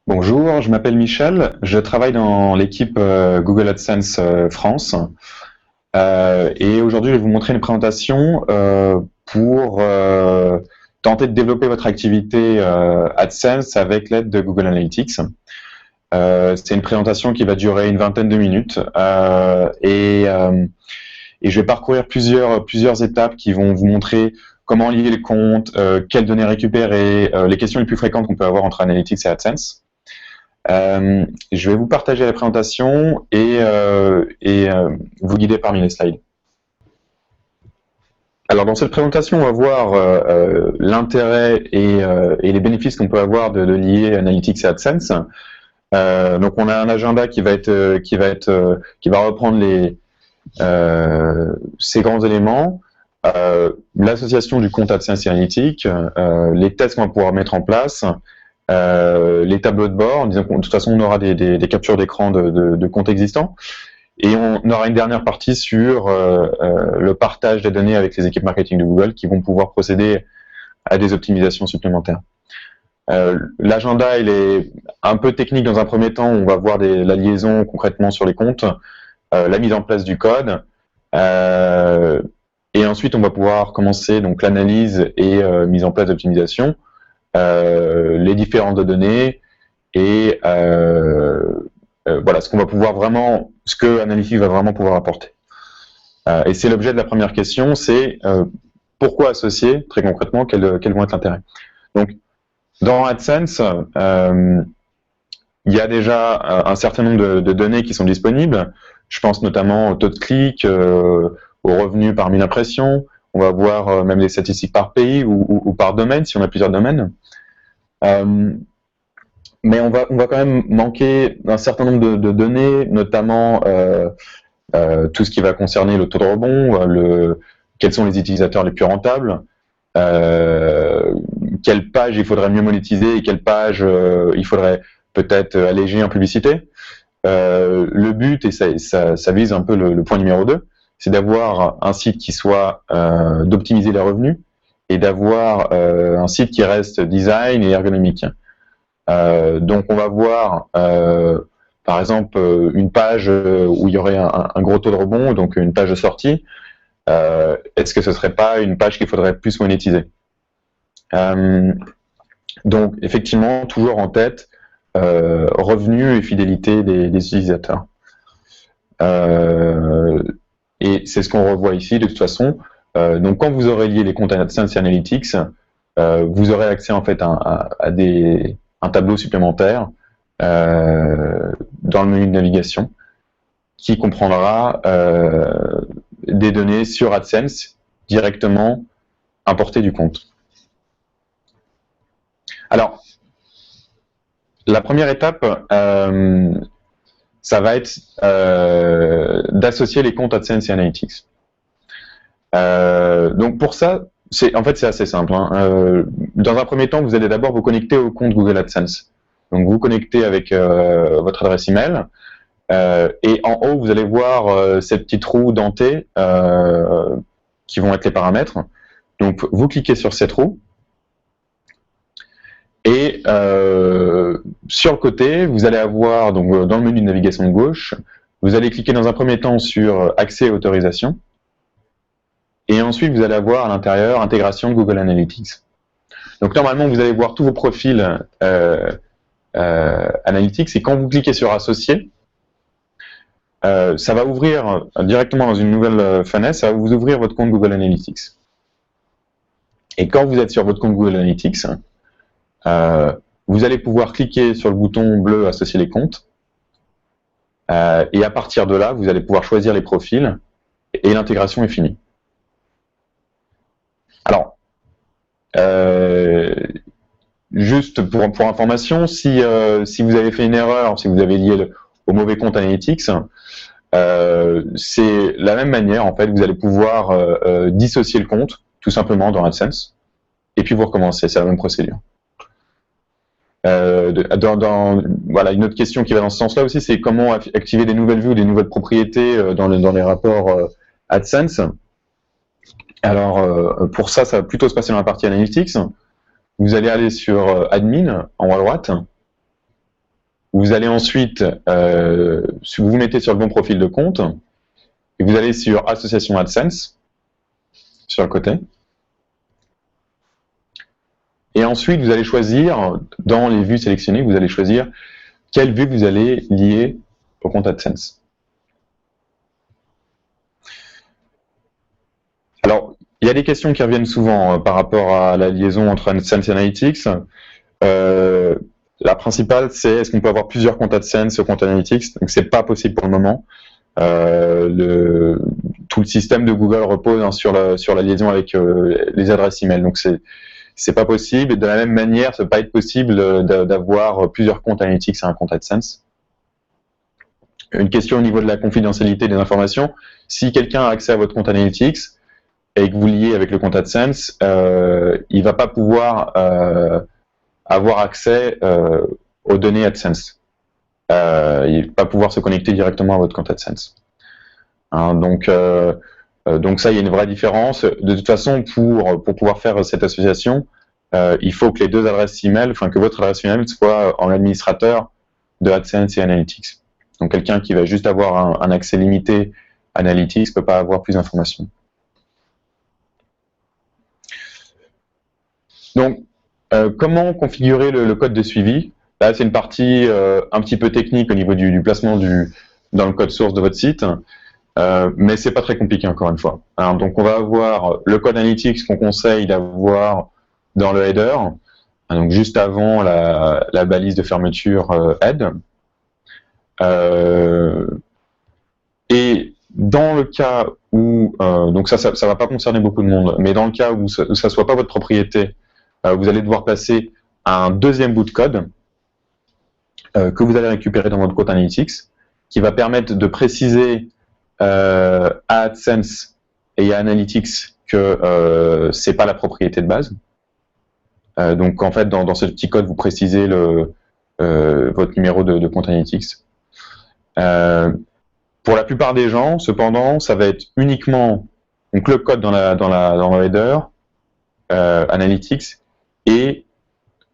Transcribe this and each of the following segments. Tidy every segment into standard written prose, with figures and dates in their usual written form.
Bonjour, je m'appelle Michel, je travaille dans l'équipe Google AdSense France et aujourd'hui je vais vous montrer une présentation pour tenter de développer votre activité AdSense avec l'aide de Google Analytics. C'est une présentation qui va durer une vingtaine de minutes et je vais parcourir plusieurs étapes qui vont vous montrer comment lier les comptes, quelles données récupérer, les questions les plus fréquentes qu'on peut avoir entre Analytics et AdSense. Je vais vous partager la présentation et vous guider parmi les slides. Alors dans cette présentation, on va voir l'intérêt et les bénéfices qu'on peut avoir de lier Analytics et AdSense. Donc on a un agenda qui va reprendre ces grands éléments, l'association du compte AdSense et Analytics, les tests qu'on va pouvoir mettre en place, les tableaux de bord, en disant que de toute façon on aura des captures d'écran de comptes existants, et on aura une dernière partie sur le partage des données avec les équipes marketing de Google qui vont pouvoir procéder à des optimisations supplémentaires. L'agenda il est un peu technique dans un premier temps, on va voir la liaison concrètement sur les comptes, la mise en place du code, et ensuite on va pouvoir commencer donc l'analyse et mise en place d'optimisation. Les différentes données et voilà ce que Analytics va vraiment pouvoir apporter. Et c'est l'objet de la première question, c'est pourquoi associer très concrètement, quels vont être l'intérêt. Donc dans AdSense, il y a déjà un certain nombre de données qui sont disponibles. Je pense notamment au taux de clic, aux revenus par 1000 impressions. On va voir même les statistiques par pays ou par domaine, si on a plusieurs domaines. Mais on va quand même manquer d'un certain nombre de données, notamment tout ce qui va concerner le taux de rebond, quels sont les utilisateurs les plus rentables, quelle page il faudrait mieux monétiser et quelle page il faudrait peut-être alléger en publicité. Le but, et ça vise un peu le point numéro 2, c'est d'avoir un site qui soit d'optimiser les revenus et d'avoir un site qui reste design et ergonomique. Donc on va voir par exemple une page où il y aurait un gros taux de rebond, donc une page de sortie. Est-ce que ce serait pas une page qu'il faudrait plus monétiser? Donc effectivement, toujours en tête revenus et fidélité des utilisateurs. Et c'est ce qu'on revoit ici de toute façon. Donc quand vous aurez lié les comptes AdSense et Analytics, vous aurez accès en fait à un tableau supplémentaire dans le menu de navigation qui comprendra des données sur AdSense directement importées du compte. Alors, la première étape, ça va être d'associer les comptes AdSense et Analytics. Donc pour ça, c'est assez simple. Dans un premier temps, vous allez d'abord vous connecter au compte Google AdSense. Donc vous connectez avec votre adresse email et en haut, vous allez voir ces petites trous dentées qui vont être les paramètres. Donc vous cliquez sur cette roue et sur le côté, vous allez avoir donc dans le menu de navigation de gauche, vous allez cliquer dans un premier temps sur accès et autorisation. Et ensuite, vous allez avoir à l'intérieur intégration de Google Analytics. Donc normalement, vous allez voir tous vos profils Analytics, et quand vous cliquez sur associer, ça va ouvrir directement dans une nouvelle fenêtre, ça va vous ouvrir votre compte Google Analytics. Et quand vous êtes sur votre compte Google Analytics, vous allez pouvoir cliquer sur le bouton bleu associer les comptes, et à partir de là, vous allez pouvoir choisir les profils, et l'intégration est finie. Alors, juste pour information, si vous avez fait une erreur, si vous avez lié au mauvais compte Analytics, c'est la même manière, en fait, vous allez pouvoir dissocier le compte, tout simplement dans AdSense, et puis vous recommencez, c'est la même procédure. Voilà, une autre question qui va dans ce sens-là aussi, c'est comment activer des nouvelles vues ou des nouvelles propriétés dans les rapports AdSense. Alors, pour ça, ça va plutôt se passer dans la partie Analytics. Vous allez aller sur Admin, en haut à droite. Vous allez ensuite, vous vous mettez sur le bon profil de compte, et vous allez sur Association AdSense, sur le côté. Et ensuite, vous allez choisir, dans les vues sélectionnées, vous allez choisir quelle vue vous allez lier au compte AdSense. Alors, il y a des questions qui reviennent souvent par rapport à la liaison entre AdSense et Analytics. La principale, c'est est-ce qu'on peut avoir plusieurs comptes AdSense au compte Analytics? Donc, c'est pas possible pour le moment. Tout le système de Google repose sur la liaison avec les adresses email. Donc, c'est pas possible. Et de la même manière, ça peut pas être possible d'avoir plusieurs comptes Analytics et un compte AdSense. Une question au niveau de la confidentialité des informations. Si quelqu'un a accès à votre compte Analytics et que vous liez avec le compte AdSense, il va pas pouvoir avoir accès aux données AdSense. Il ne va pas pouvoir se connecter directement à votre compte AdSense. Hein, donc ça, il y a une vraie différence. De toute façon, pour pouvoir faire cette association, il faut que les deux adresses email, enfin que votre adresse email soit en administrateur de AdSense et Analytics. Donc quelqu'un qui va juste avoir un accès limité à Analytics ne peut pas avoir plus d'informations. Donc, comment configurer le code de suivi? Là, c'est une partie un petit peu technique au niveau du placement dans le code source de votre site. Mais c'est pas très compliqué encore une fois. Alors, donc on va avoir le code Analytics qu'on conseille d'avoir dans le header, donc juste avant la balise de fermeture head. Et dans le cas où, donc ça va pas concerner beaucoup de monde, mais dans le cas où ça soit pas votre propriété, vous allez devoir passer à un deuxième bout de code que vous allez récupérer dans votre code Analytics, qui va permettre de préciser à AdSense et à Analytics que c'est pas la propriété de base. Donc en fait, dans ce petit code, vous précisez votre numéro de compte Analytics. Pour la plupart des gens, cependant, ça va être uniquement donc le code dans le header, Analytics, et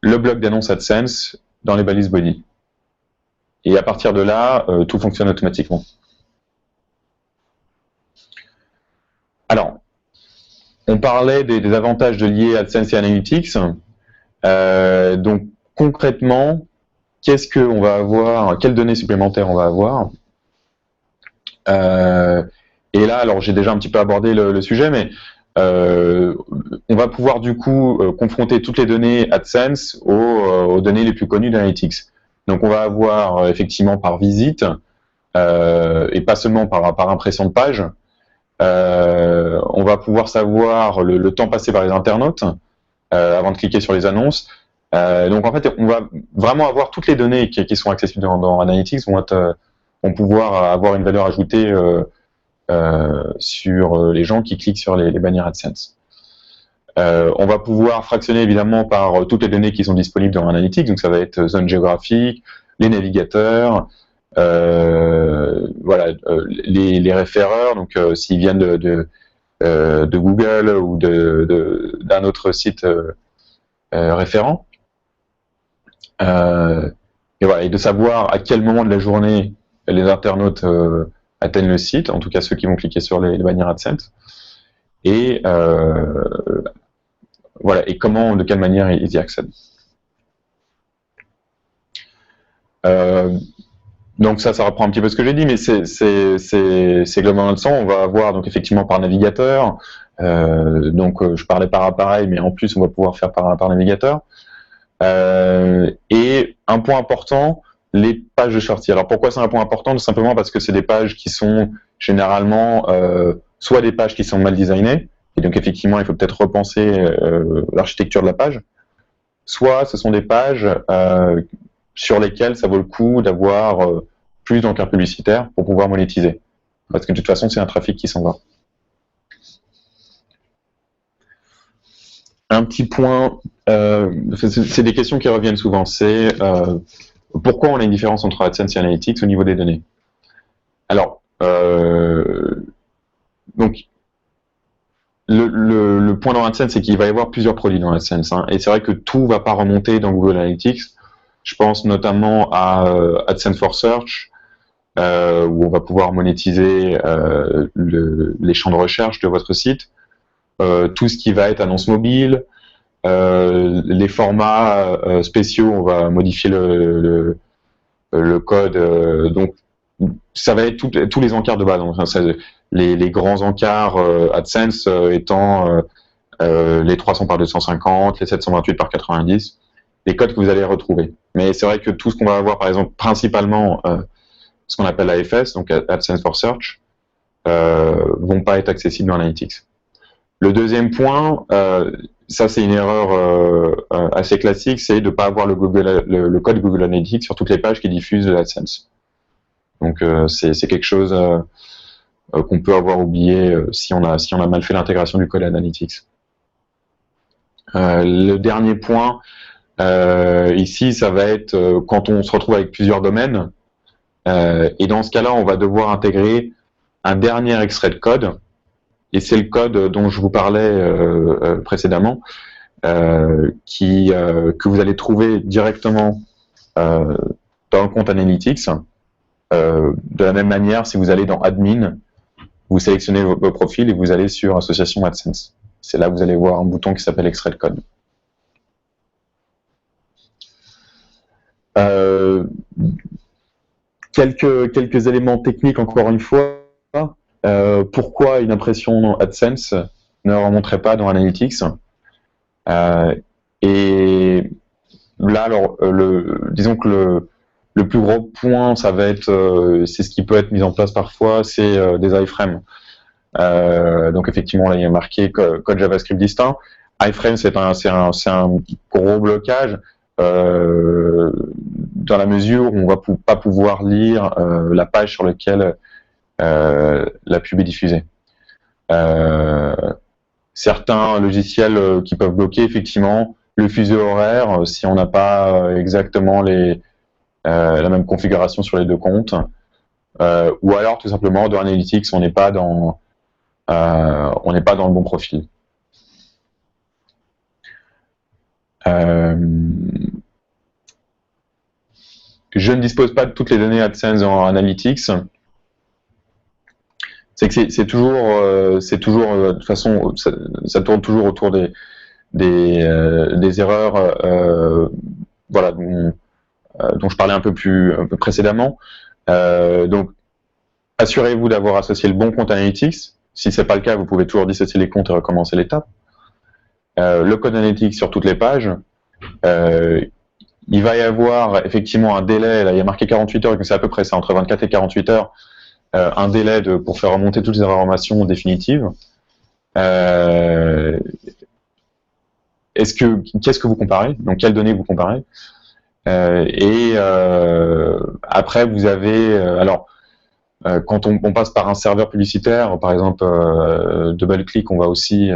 le bloc d'annonce AdSense dans les balises body. Et à partir de là, tout fonctionne automatiquement. Alors, on parlait des avantages de lier AdSense et Analytics. Donc, concrètement, qu'est-ce qu'on va avoir, quelles données supplémentaires on va avoir? Et là, alors j'ai déjà un petit peu abordé le sujet, mais on va pouvoir du coup confronter toutes les données AdSense aux données les plus connues d'Analytics. Donc on va avoir effectivement par visite, et pas seulement par impression de page. On va pouvoir savoir le temps passé par les internautes avant de cliquer sur les annonces. Donc en fait, on va vraiment avoir toutes les données qui sont accessibles dans Analytics vont pouvoir avoir une valeur ajoutée sur les gens qui cliquent sur les bannières AdSense. On va pouvoir fractionner évidemment par toutes les données qui sont disponibles dans Analytics, donc ça va être zone géographique, les navigateurs, voilà, les référeurs, donc s'ils viennent de Google ou d'un autre site référent. Et voilà, et de savoir à quel moment de la journée les internautes atteignent le site, en tout cas ceux qui vont cliquer sur les bannières AdSense, et voilà, et comment, de quelle manière ils y accèdent. Donc ça reprend un petit peu ce que j'ai dit, mais c'est globalement le sens. On va avoir donc effectivement par navigateur, donc je parlais par appareil, mais en plus on va pouvoir faire par navigateur. Et un point important, les pages de sortie. Alors pourquoi c'est un point important? Tout simplement parce que c'est des pages qui sont généralement soit des pages qui sont mal designées, et donc effectivement il faut peut-être repenser l'architecture de la page, soit ce sont des pages sur lesquelles ça vaut le coup d'avoir plus d'encart publicitaire pour pouvoir monétiser. Parce que de toute façon c'est un trafic qui s'en va. Un petit point, c'est des questions qui reviennent souvent, c'est pourquoi on a une différence entre AdSense et Analytics au niveau des données? Alors, donc, le point dans AdSense, c'est qu'il va y avoir plusieurs produits dans AdSense, hein, et c'est vrai que tout ne va pas remonter dans Google Analytics. Je pense notamment à AdSense for Search, où on va pouvoir monétiser les champs de recherche de votre site, tout ce qui va être annonce mobile, les formats spéciaux, on va modifier le code. Donc, ça va être tous les encarts de base. Donc, les grands encarts AdSense étant les 300 par 250, les 728 par 90, les codes que vous allez retrouver. Mais c'est vrai que tout ce qu'on va avoir, par exemple, principalement ce qu'on appelle AFS, donc AdSense for Search, vont pas être accessibles dans Analytics. Le deuxième point, ça c'est une erreur assez classique, c'est de ne pas avoir le code Google Analytics sur toutes les pages qui diffusent de l'AdSense. Donc c'est quelque chose qu'on peut avoir oublié si on a mal fait l'intégration du code Analytics. Le dernier point, ici, ça va être quand on se retrouve avec plusieurs domaines, et dans ce cas-là, on va devoir intégrer un dernier extrait de code, et c'est le code dont je vous parlais précédemment, que vous allez trouver directement dans le compte Analytics. De la même manière, si vous allez dans Admin, vous sélectionnez vos profils et vous allez sur Association AdSense. C'est là que vous allez voir un bouton qui s'appelle Extrait de code. Quelques éléments techniques encore une fois. Pourquoi une impression AdSense ne remonterait pas dans Analytics et là, alors, disons que le plus gros point, ça va être, c'est ce qui peut être mis en place parfois, c'est des iframes. Donc effectivement, là, il y a marqué code JavaScript distinct. Iframe, c'est un gros blocage dans la mesure où on va pas pouvoir lire la page sur laquelle la pub est diffusée. Certains logiciels qui peuvent bloquer effectivement le fuseau horaire si on n'a pas exactement la même configuration sur les deux comptes, ou alors tout simplement dans Analytics on n'est pas dans le bon profil. Je ne dispose pas de toutes les données AdSense en Analytics. C'est que c'est toujours de toute façon, ça tourne toujours autour des erreurs, voilà, dont je parlais un peu précédemment. Donc, assurez-vous d'avoir associé le bon compte Analytics. Si c'est pas le cas, vous pouvez toujours dissocier les comptes et recommencer l'étape. Le code Analytics sur toutes les pages. Il va y avoir effectivement un délai, là il y a marqué 48 heures, c'est à peu près ça, entre 24 et 48 heures, un délai pour faire remonter toutes les informations définitives. Qu'est-ce que vous comparez? Donc quelles données vous comparez? Après vous avez, quand on passe par un serveur publicitaire, par exemple DoubleClick, on va aussi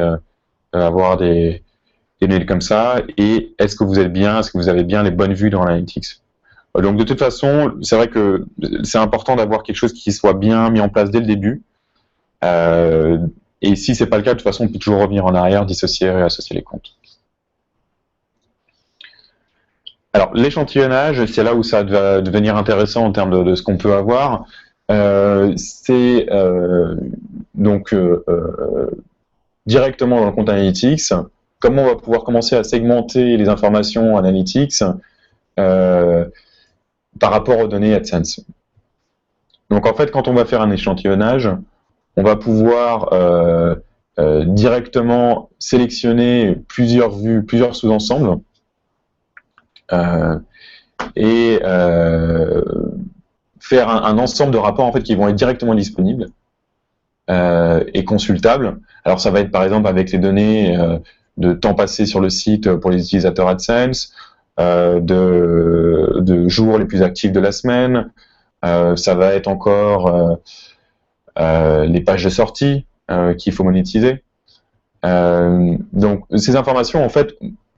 avoir des mails comme ça, et est-ce que vous avez bien les bonnes vues dans Analytics? Donc de toute façon, c'est vrai que c'est important d'avoir quelque chose qui soit bien mis en place dès le début, et si c'est pas le cas, de toute façon on peut toujours revenir en arrière, dissocier et associer les comptes. Alors l'échantillonnage, c'est là où ça va devenir intéressant en termes de ce qu'on peut avoir. C'est donc directement dans le compte Analytics, comment on va pouvoir commencer à segmenter les informations Analytics par rapport aux données AdSense. Donc en fait, quand on va faire un échantillonnage, on va pouvoir directement sélectionner plusieurs vues, plusieurs sous-ensembles, et faire un ensemble de rapports en fait qui vont être directement disponibles et consultables. Alors ça va être par exemple avec les données de temps passé sur le site pour les utilisateurs AdSense, de jours les plus actifs de la semaine, ça va être encore les pages de sortie qu'il faut monétiser. Donc ces informations en fait,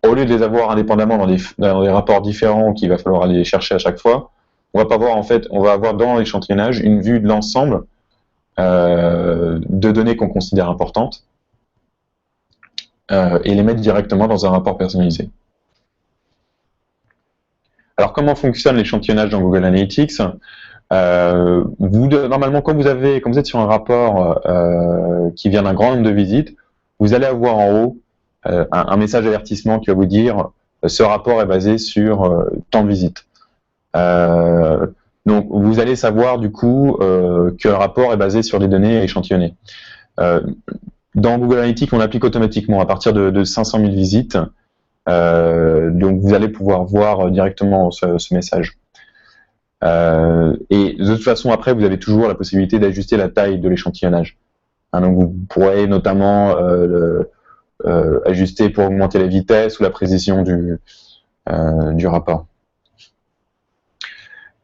au lieu de les avoir indépendamment dans des rapports différents qu'il va falloir aller chercher à chaque fois, on va avoir dans l'échantillonnage une vue de l'ensemble de données qu'on considère importantes et les mettre directement dans un rapport personnalisé. Alors, comment fonctionne l'échantillonnage dans Google Analytics? Normalement, quand vous êtes sur un rapport qui vient d'un grand nombre de visites, vous allez avoir en haut un message d'avertissement qui va vous dire ce rapport est basé sur tant de visites. Donc, vous allez savoir du coup que le rapport est basé sur des données échantillonnées. Dans Google Analytics, on applique automatiquement à partir de 500 000 visites. Donc, vous allez pouvoir voir directement ce message. Et de toute façon, après, vous avez toujours la possibilité d'ajuster la taille de l'échantillonnage. Donc, vous pourrez notamment ajuster pour augmenter la vitesse ou la précision du rapport.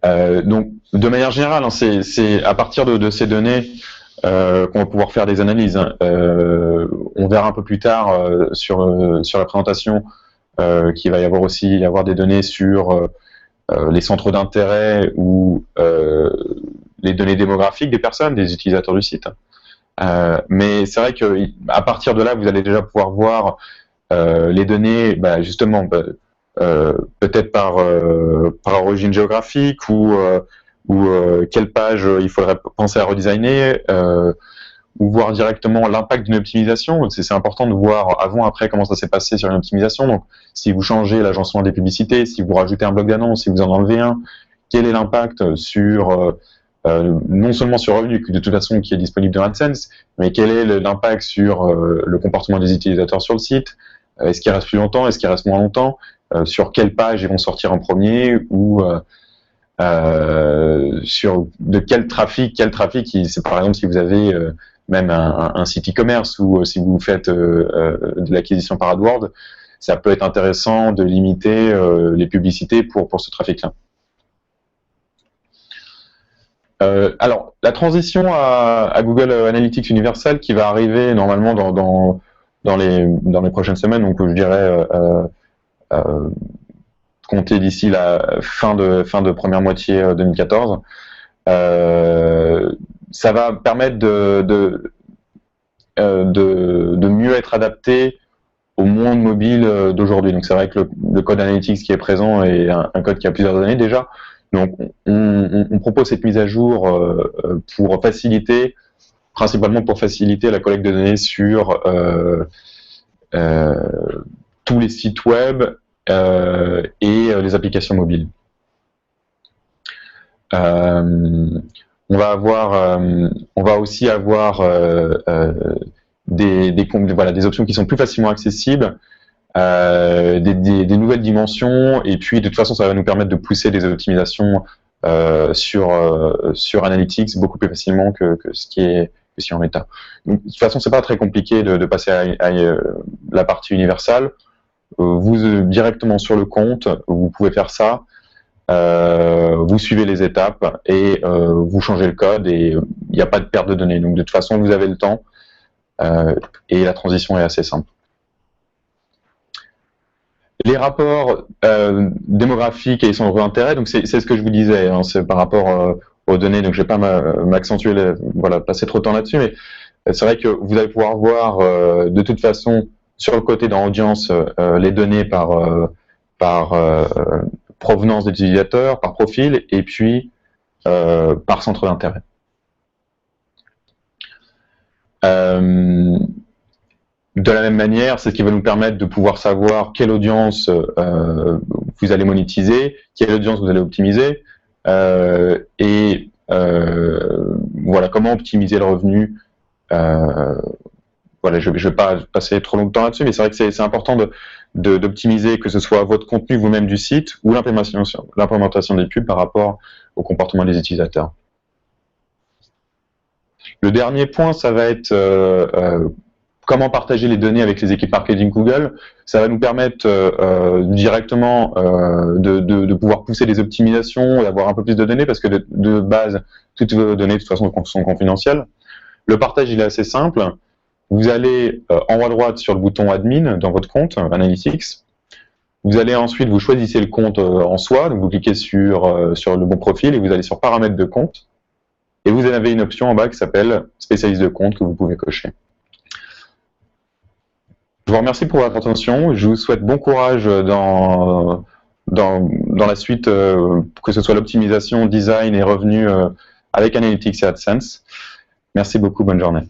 Donc, de manière générale, c'est à partir de ces données qu'on va pouvoir faire des analyses. On verra un peu plus tard sur la présentation qu'il va y avoir aussi des données sur les centres d'intérêt ou les données démographiques des personnes, des utilisateurs du site. Mais c'est vrai qu'à partir de là, vous allez déjà pouvoir voir les données, justement, peut-être par origine géographique ou quelle page il faudrait penser à redesigner, ou voir directement l'impact d'une optimisation. C'est important de voir avant, après, comment ça s'est passé sur une optimisation. Donc, si vous changez l'agencement des publicités, si vous rajoutez un bloc d'annonce, si vous en enlevez un, quel est l'impact sur non seulement sur le revenu, de toute façon qui est disponible dans AdSense, mais quel est l'impact sur le comportement des utilisateurs sur le site? Est-ce qu'il reste plus longtemps? Est-ce qu'il reste moins longtemps? Sur quelle page ils vont sortir en premier? Ou sur de quel trafic c'est par exemple si vous avez même un site e-commerce ou si vous faites de l'acquisition par AdWords, ça peut être intéressant de limiter les publicités pour ce trafic-là. Alors, la transition à Google Analytics Universal qui va arriver normalement dans les prochaines semaines, donc je dirais compter d'ici la fin de première moitié 2014, ça va permettre de mieux être adapté au monde mobile d'aujourd'hui. Donc c'est vrai que le code Analytics qui est présent est un code qui a plusieurs années déjà. Donc on propose cette mise à jour principalement pour faciliter la collecte de données sur tous les sites web et les applications mobiles. On va aussi avoir des options qui sont plus facilement accessibles, des nouvelles dimensions, et puis de toute façon ça va nous permettre de pousser des optimisations sur Analytics beaucoup plus facilement que ce qui est en état. Donc, de toute façon c'est pas très compliqué de passer à la partie universelle. Vous directement sur le compte, vous pouvez faire ça. Vous suivez les étapes et vous changez le code et il n'y a pas de perte de données. Donc de toute façon, vous avez le temps et la transition est assez simple. Les rapports démographiques et les centres d'intérêt, donc c'est ce que je vous disais, hein, c'est par rapport aux données, donc je ne vais pas m'accentuer, passer trop de temps là-dessus, mais c'est vrai que vous allez pouvoir voir de toute façon sur le côté dans l'audience les données par provenance d'utilisateurs, par profil, et puis par centre d'intérêt. De la même manière, c'est ce qui va nous permettre de pouvoir savoir quelle audience vous allez monétiser, quelle audience vous allez optimiser, et comment optimiser le revenu. Je ne vais pas passer trop longtemps là-dessus, mais c'est vrai que c'est important d'optimiser que ce soit votre contenu vous-même du site ou l'implémentation des pubs par rapport au comportement des utilisateurs. Le dernier point, ça va être comment partager les données avec les équipes marketing Google. Ça va nous permettre directement de pouvoir pousser des optimisations et avoir un peu plus de données parce que de base, toutes vos données de toute façon sont confidentielles. Le partage, il est assez simple. Vous allez en haut à droite sur le bouton Admin dans votre compte Analytics. Vous allez ensuite, vous choisissez le compte en soi, donc vous cliquez sur le bon profil et vous allez sur Paramètres de compte. Et vous avez une option en bas qui s'appelle Spécialiste de compte que vous pouvez cocher. Je vous remercie pour votre attention. Je vous souhaite bon courage dans dans la suite, que ce soit l'optimisation, design et revenus avec Analytics et AdSense. Merci beaucoup, bonne journée.